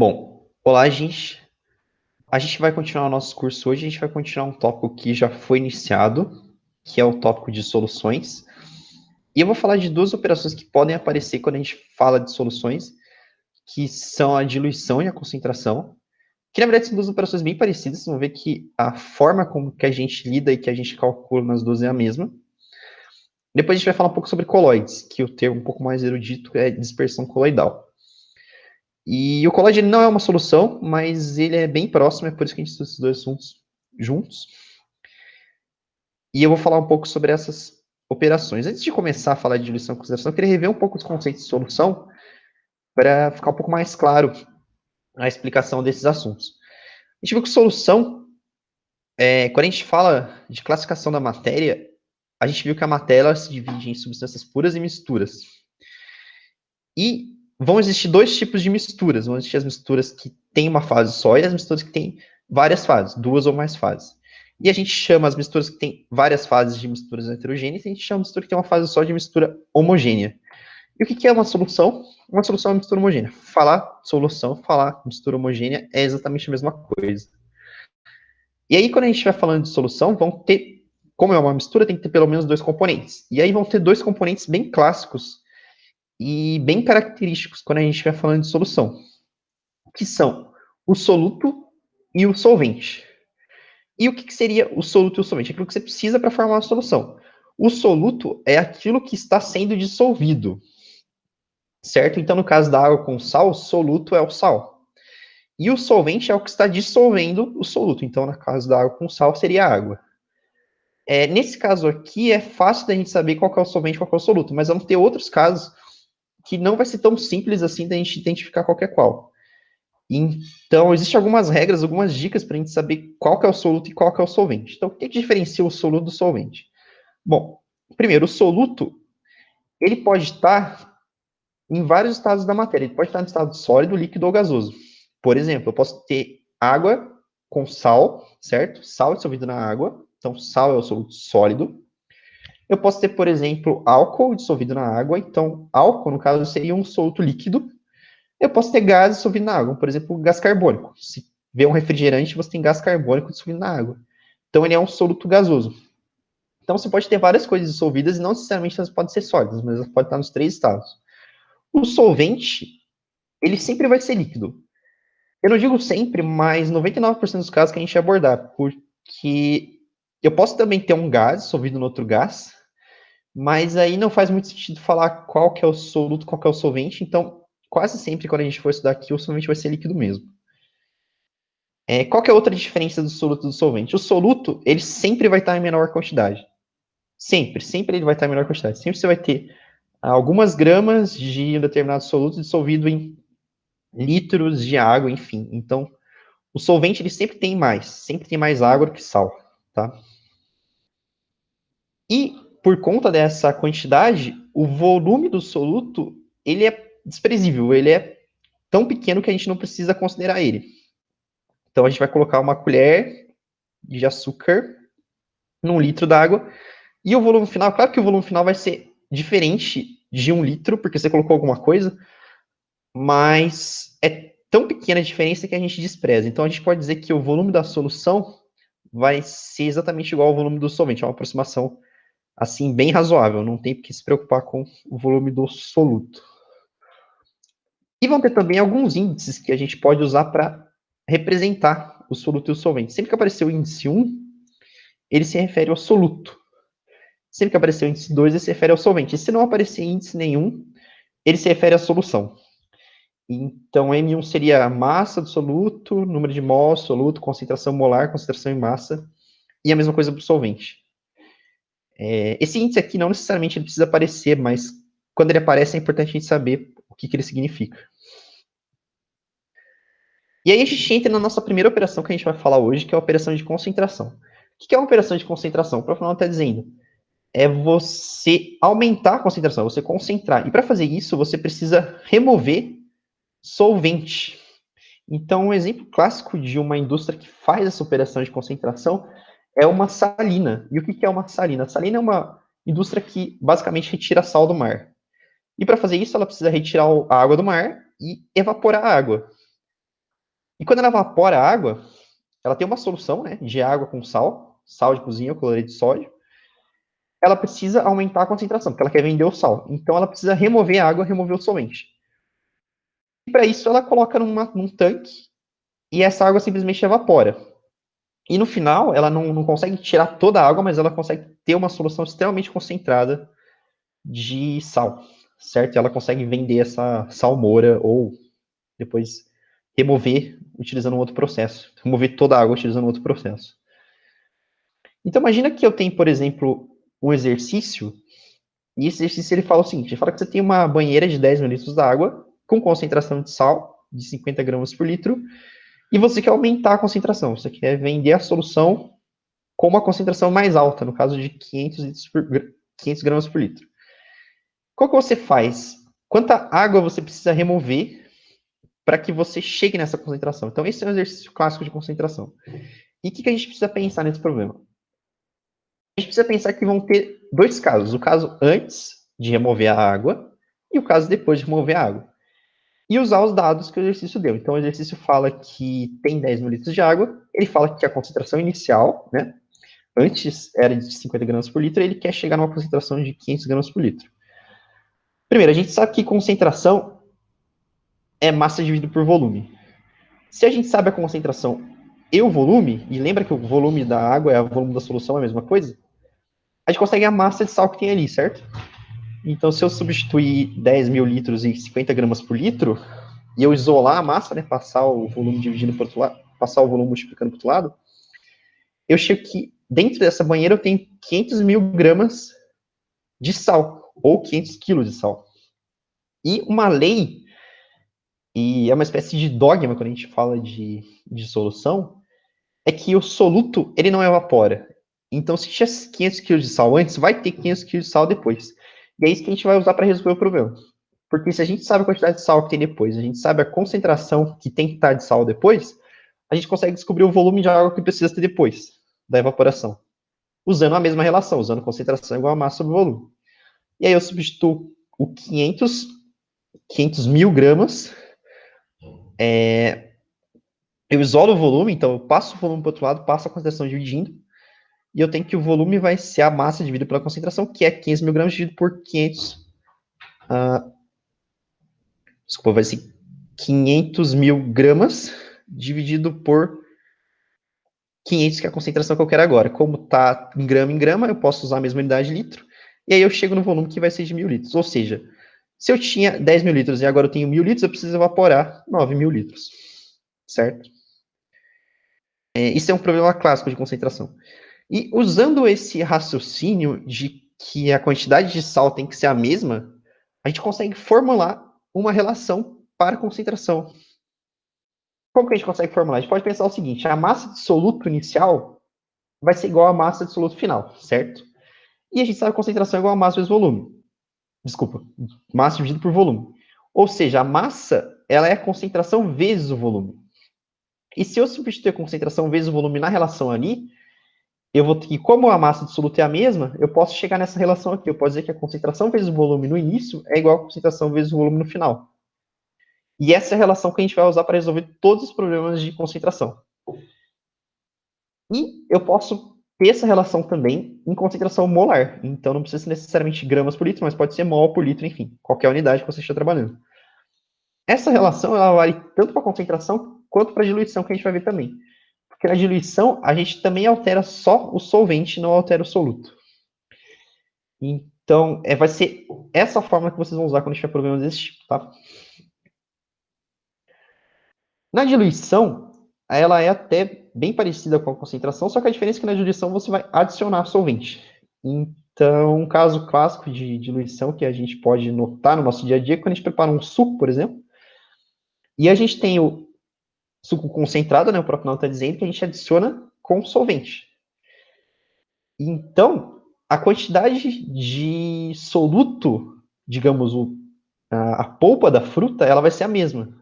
Bom, olá, gente. A gente vai continuar o nosso curso hoje. A gente vai continuar um tópico que já foi iniciado, que é o tópico de soluções. E eu vou falar de duas operações que podem aparecer quando a gente fala de soluções, que são a diluição e a concentração, que na verdade são duas operações bem parecidas. Vocês vão ver que a forma como que a gente lida e que a gente calcula nas duas é a mesma. Depois a gente vai falar um pouco sobre coloides, que o termo um pouco mais erudito é dispersão coloidal. E o colloide não é uma solução, mas ele é bem próximo, é por isso que a gente estuda esses dois assuntos juntos. E eu vou falar um pouco sobre essas operações. Antes de começar a falar de diluição e consideração, eu queria rever um pouco os conceitos de solução para ficar um pouco mais claro a explicação desses assuntos. A gente viu que solução, quando a gente fala de classificação da matéria, a gente viu que a matéria se divide em substâncias puras e misturas. E vão existir dois tipos de misturas. Vão existir as misturas que têm uma fase só e as misturas que têm várias fases, duas ou mais fases. E a gente chama as misturas que têm várias fases de misturas heterogêneas e a gente chama a mistura que tem uma fase só de mistura homogênea. E o que é uma solução? Uma solução é uma mistura homogênea. Falar solução, falar mistura homogênea é exatamente a mesma coisa. E aí, quando a gente vai falando de solução, vão ter, como é uma mistura, tem que ter pelo menos dois componentes. E aí vão ter dois componentes bem clássicos e bem característicos quando a gente vai falando de solução, que são o soluto e o solvente. E o que seria o soluto e o solvente? Aquilo que você precisa para formar uma solução. O soluto é aquilo que está sendo dissolvido, certo? Então, no caso da água com sal, o soluto é o sal. E o solvente é o que está dissolvendo o soluto. Então, no caso da água com sal, seria a água. Nesse caso aqui, é fácil da gente saber qual que é o solvente e qual que é o soluto, mas vamos ter outros casos que não vai ser tão simples assim da gente identificar qual que é qual. Então, existem algumas regras, algumas dicas para a gente saber qual que é o soluto e qual que é o solvente. Então, o que diferencia o soluto do solvente? Bom, primeiro, o soluto, ele pode estar em vários estados da matéria. Ele pode estar no estado sólido, líquido ou gasoso. Por exemplo, eu posso ter água com sal, certo? Sal dissolvido na água. Então, sal é o soluto sólido. Eu posso ter, por exemplo, álcool dissolvido na água. Então, álcool, no caso, seria um soluto líquido. Eu posso ter gás dissolvido na água, por exemplo, gás carbônico. Se vê um refrigerante, você tem gás carbônico dissolvido na água. Então, ele é um soluto gasoso. Então, você pode ter várias coisas dissolvidas e não necessariamente elas podem ser sólidas, mas elas podem estar nos três estados. O solvente, ele sempre vai ser líquido. Eu não digo sempre, mas 99% dos casos que a gente vai abordar, porque eu posso também ter um gás dissolvido no outro gás, mas aí não faz muito sentido falar qual que é o soluto, qual que é o solvente, então quase sempre quando a gente for estudar aqui, o solvente vai ser líquido mesmo. Qual que é a outra diferença do soluto e do solvente? O soluto, ele sempre vai estar em menor quantidade. Sempre ele vai estar em menor quantidade. Sempre você vai ter algumas gramas de um determinado soluto dissolvido em litros de água, enfim. Então, o solvente, ele sempre tem mais água do que sal, tá? E, por conta dessa quantidade, o volume do soluto, ele é desprezível, ele é tão pequeno que a gente não precisa considerar ele. Então, a gente vai colocar uma colher de açúcar num litro d'água. E o volume final, claro que o volume final vai ser diferente de um litro, porque você colocou alguma coisa, mas é tão pequena a diferença que a gente despreza. Então a gente pode dizer que o volume da solução vai ser exatamente igual ao volume do solvente, é uma aproximação assim bem razoável, não tem que se preocupar com o volume do soluto. E vão ter também alguns índices que a gente pode usar para representar o soluto e o solvente. Sempre que aparecer o índice 1, ele se refere ao soluto. Sempre que aparecer o índice 2, ele se refere ao solvente. E se não aparecer índice nenhum, ele se refere à solução. Então, M1 seria a massa do soluto, número de mols, soluto, concentração molar, concentração em massa, e a mesma coisa para o solvente. Esse índice aqui não necessariamente ele precisa aparecer, mas quando ele aparece é importante a gente saber o que ele significa. E aí a gente entra na nossa primeira operação que a gente vai falar hoje, que é a operação de concentração. O que é uma operação de concentração? O professor está dizendo, é você aumentar a concentração, você concentrar. E para fazer isso, você precisa remover solvente. Então, um exemplo clássico de uma indústria que faz essa operação de concentração é uma salina. E o que é uma salina? A salina é uma indústria que basicamente retira sal do mar. E para fazer isso, ela precisa retirar a água do mar e evaporar a água. E quando ela evapora a água, ela tem uma solução, né, de água com sal, sal de cozinha, cloreto de sódio. Ela precisa aumentar a concentração, porque ela quer vender o sal. Então ela precisa remover a água, remover o solvente. E para isso ela coloca num tanque e essa água simplesmente evapora. E no final, ela não consegue tirar toda a água, mas ela consegue ter uma solução extremamente concentrada de sal, certo? Ela consegue vender essa salmoura ou depois remover utilizando um outro processo. Remover toda a água utilizando outro processo. Então, imagina que eu tenho, por exemplo, um exercício, e esse exercício ele fala o seguinte, ele fala que você tem uma banheira de 10 mil litros d'água com concentração de sal de 50 gramas por litro, e você quer aumentar a concentração, você quer vender a solução com uma concentração mais alta, no caso de 500 gramas por litro. Qual que você faz? Quanta água você precisa remover para que você chegue nessa concentração? Então, esse é um exercício clássico de concentração. E o que a gente precisa pensar nesse problema? A gente precisa pensar que vão ter dois casos. O caso antes de remover a água e o caso depois de remover a água. E usar os dados que o exercício deu. Então, o exercício fala que tem 10 mil litros de água, ele fala que a concentração inicial, né, antes era de 50 gramas por litro, ele quer chegar numa concentração de 500 gramas por litro. Primeiro, a gente sabe que concentração é massa dividido por volume. Se a gente sabe a concentração e o volume, e lembra que o volume da água é o volume da solução, é a mesma coisa, a gente consegue a massa de sal que tem ali, certo? Então, se eu substituir 10 mil litros e 50 gramas por litro, e eu isolar a massa, né, passar o volume dividindo para o outro lado, passar o volume multiplicando para o outro lado, eu chego que dentro dessa banheira eu tenho 500 mil gramas de sal, ou 500 quilos de sal. E uma lei, e é uma espécie de dogma quando a gente fala de solução, é que o soluto, ele não evapora. Então, se tinha 500 quilos de sal antes, vai ter 500 quilos de sal depois. E é isso que a gente vai usar para resolver o problema. Porque se a gente sabe a quantidade de sal que tem depois, a gente sabe a concentração que tem que estar de sal depois, a gente consegue descobrir o volume de água que precisa ter depois da evaporação. Usando a mesma relação, usando concentração igual a massa sobre volume. E aí eu substituo o 500 mil gramas, eu isolo o volume, então eu passo o volume para o outro lado, passo a concentração dividindo, e eu tenho que o volume vai ser a massa dividido pela concentração, que é 500 mil gramas dividido por 500, desculpa, vai ser 500 mil gramas dividido por 500, que é a concentração que eu quero agora. Como está em grama, eu posso usar a mesma unidade de litro, e aí eu chego no volume que vai ser de 1.000 litros. Ou seja, se eu tinha 10 mil litros e agora eu tenho 1.000 litros, eu preciso evaporar 9 mil litros, certo? Isso é um problema clássico de concentração. E usando esse raciocínio de que a quantidade de sal tem que ser a mesma, a gente consegue formular uma relação para a concentração. Como que a gente consegue formular? A gente pode pensar o seguinte, a massa de soluto inicial vai ser igual à massa de soluto final, certo? E a gente sabe que a concentração é igual a massa vezes volume. Desculpa, massa dividido por volume. Ou seja, a massa, ela é a concentração vezes o volume. E se eu substituir a concentração vezes o volume na relação ali, eu vou ter que, como a massa de soluto é a mesma, eu posso chegar nessa relação aqui. Eu posso dizer que a concentração vezes o volume no início é igual a concentração vezes o volume no final. E essa é a relação que a gente vai usar para resolver todos os problemas de concentração. E eu posso ter essa relação também em concentração molar. Então não precisa ser necessariamente gramas por litro, mas pode ser mol por litro, enfim, qualquer unidade que você esteja trabalhando. Essa relação ela vale tanto para a concentração quanto para a diluição, que a gente vai ver também. Porque na diluição a gente também altera só o solvente, não altera o soluto. Então, vai ser essa forma que vocês vão usar quando tiver problemas desse tipo, tá? Na diluição, ela é até bem parecida com a concentração, só que a diferença é que na diluição você vai adicionar solvente. Então, um caso clássico de diluição que a gente pode notar no nosso dia a dia é quando a gente prepara um suco, por exemplo, e a gente tem o suco concentrado, né, o próprio nome está dizendo que a gente adiciona com solvente. Então, a quantidade de soluto, digamos, a polpa da fruta, ela vai ser a mesma.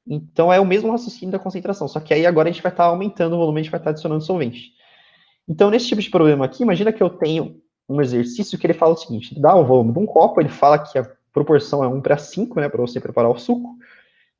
Então, é o mesmo raciocínio da concentração, só que aí agora a gente vai estar aumentando o volume, a gente vai estar adicionando solvente. Então, nesse tipo de problema aqui, imagina que eu tenho um exercício que ele fala o seguinte, ele dá o volume de um copo, ele fala que a proporção é 1 para 5, né, para você preparar o suco,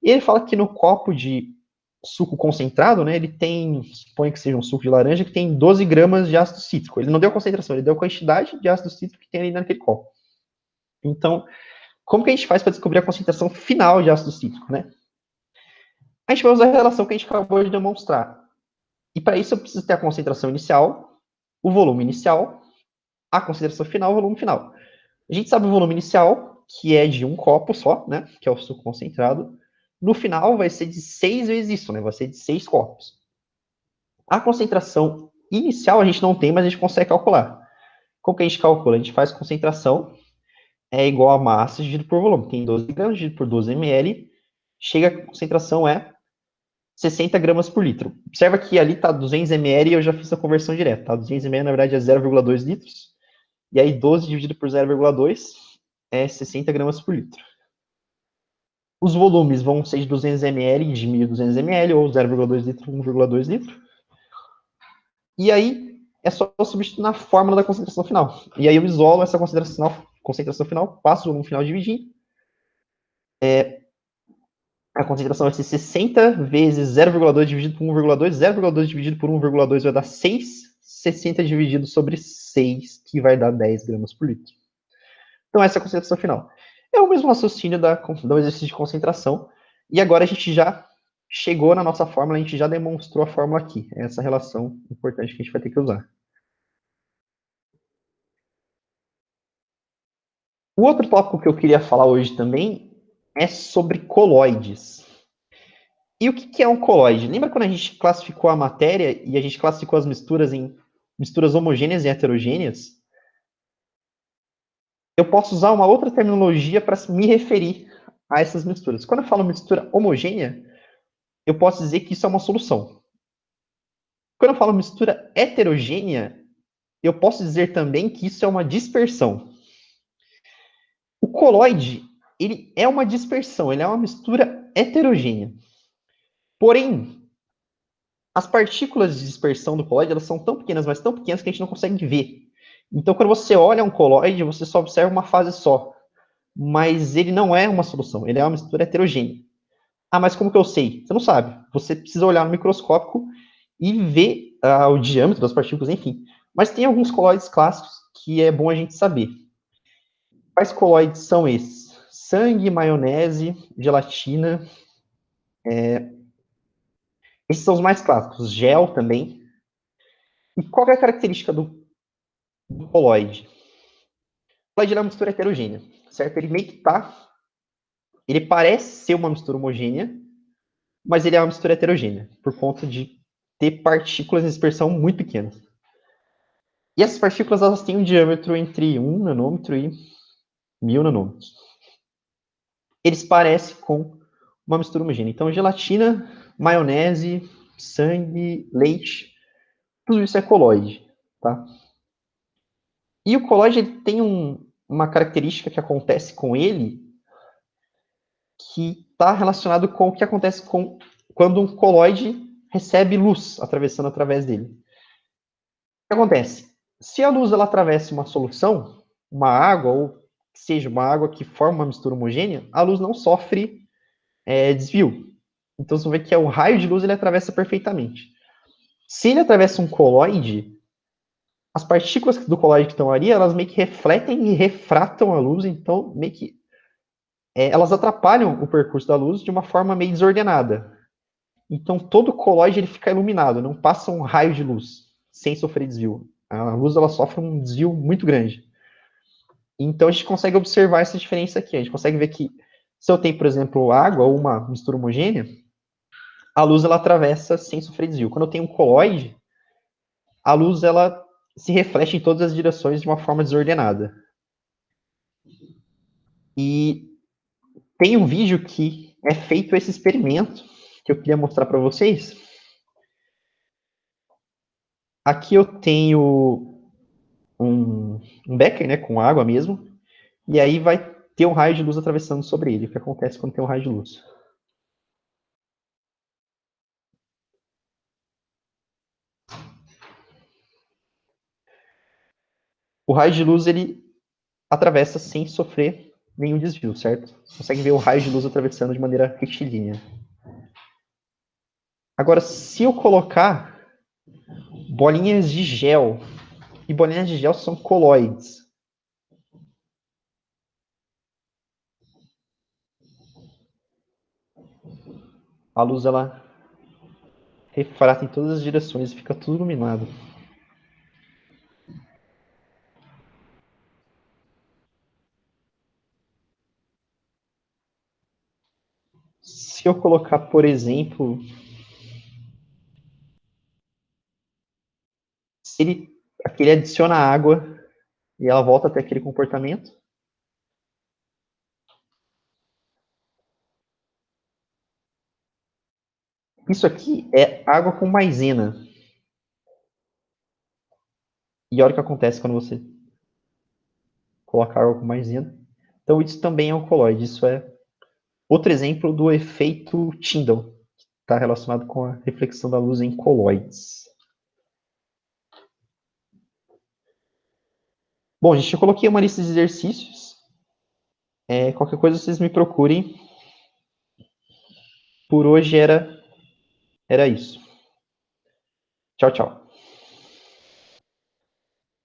e ele fala que no copo de suco concentrado, né, ele tem, suponha que seja um suco de laranja, que tem 12 gramas de ácido cítrico. Ele não deu a concentração, ele deu a quantidade de ácido cítrico que tem ali naquele copo. Então, como que a gente faz para descobrir a concentração final de ácido cítrico, né? A gente vai usar a relação que a gente acabou de demonstrar. E para isso eu preciso ter a concentração inicial, o volume inicial, a concentração final, o volume final. A gente sabe o volume inicial, que é de um copo só, né? Que é o suco concentrado. No final vai ser de 6 vezes isso, né? Vai ser de 6 copos. A concentração inicial a gente não tem, mas a gente consegue calcular. Como que a gente calcula? A gente faz concentração é igual a massa dividido por volume. Tem 12 gramas dividido por 12 ml. Chega a concentração é 60 gramas por litro. Observa que ali está 200 ml e eu já fiz a conversão direta. Tá? 200 ml, na verdade, é 0,2 litros. E aí 12 dividido por 0,2 é 60 gramas por litro. Os volumes vão ser de 200 ml de 1.200 ml, ou 0,2 litro, 1,2 litro. E aí é só substituir na fórmula da concentração final. E aí eu isolo essa concentração final, passo o volume final a dividir. A concentração vai ser 60 vezes 0,2 dividido por 1,2. 0,2 dividido por 1,2 vai dar 6. 60 dividido sobre 6, que vai dar 10 gramas por litro. Então, essa é a concentração final. É o mesmo raciocínio do exercício de concentração. E agora a gente já chegou na nossa fórmula, a gente já demonstrou a fórmula aqui. É essa relação importante que a gente vai ter que usar. O outro tópico que eu queria falar hoje também é sobre coloides. E o que é um coloide? Lembra quando a gente classificou a matéria e a gente classificou as misturas em misturas homogêneas e heterogêneas? Eu posso usar uma outra terminologia para me referir a essas misturas. Quando eu falo mistura homogênea, eu posso dizer que isso é uma solução. Quando eu falo mistura heterogênea, eu posso dizer também que isso é uma dispersão. O coloide, ele é uma dispersão, ele é uma mistura heterogênea. Porém, as partículas de dispersão do coloide, elas são tão pequenas, mas tão pequenas que a gente não consegue ver. Então, quando você olha um coloide, você só observa uma fase só. Mas ele não é uma solução, ele é uma mistura heterogênea. Ah, mas como que eu sei? Você não sabe. Você precisa olhar no microscópio e ver o diâmetro das partículas, enfim. Mas tem alguns coloides clássicos que é bom a gente saber. Quais coloides são esses? Sangue, maionese, gelatina. Esses são os mais clássicos. Gel também. E qual é a característica do coloide? O coloide é uma mistura heterogênea, certo? Ele meio que tá... Ele parece ser uma mistura homogênea, mas ele é uma mistura heterogênea, por conta de ter partículas em dispersão muito pequenas. E essas partículas, elas têm um diâmetro entre 1 nanômetro e 1.000 nanômetros. Eles parecem com uma mistura homogênea. Então, gelatina, maionese, sangue, leite, tudo isso é coloide, tá? E o coloide ele tem uma característica que acontece com ele que está relacionado com o que acontece quando um coloide recebe luz atravessando através dele. O que acontece? Se a luz ela atravessa uma solução, uma água, ou seja, uma água que forma uma mistura homogênea, a luz não sofre desvio. Então, você vê que o raio de luz ele atravessa perfeitamente. Se ele atravessa um coloide, as partículas do coloide que estão ali, elas meio que refletem e refratam a luz, então meio que elas atrapalham o percurso da luz de uma forma meio desordenada. Então, todo coloide ele fica iluminado, não passa um raio de luz sem sofrer desvio. A luz ela sofre um desvio muito grande. Então, a gente consegue observar essa diferença aqui. A gente consegue ver que se eu tenho, por exemplo, água ou uma mistura homogênea, a luz ela atravessa sem sofrer desvio. Quando eu tenho um coloide, a luz ela se reflete em todas as direções de uma forma desordenada. E tem um vídeo que é feito esse experimento que eu queria mostrar para vocês. Aqui eu tenho um becker, né, com água mesmo, e aí vai ter um raio de luz atravessando sobre ele. O que acontece quando tem um raio de luz? O raio de luz ele atravessa sem sofrer nenhum desvio, certo? Você consegue ver o raio de luz atravessando de maneira retilínea. Agora, se eu colocar bolinhas de gel, e bolinhas de gel são coloides. A luz, ela refrata em todas as direções e fica tudo iluminado. Se eu colocar, por exemplo, se ele adiciona água e ela volta até aquele comportamento. Isso aqui é água com maisena. E olha o que acontece quando você coloca água com maisena. Então, isso também é um colloide. Isso é outro exemplo do efeito Tyndall, que está relacionado com a reflexão da luz em colloides. Bom, gente, eu coloquei uma lista de exercícios. Qualquer coisa vocês me procurem. Por hoje era isso. Tchau, tchau.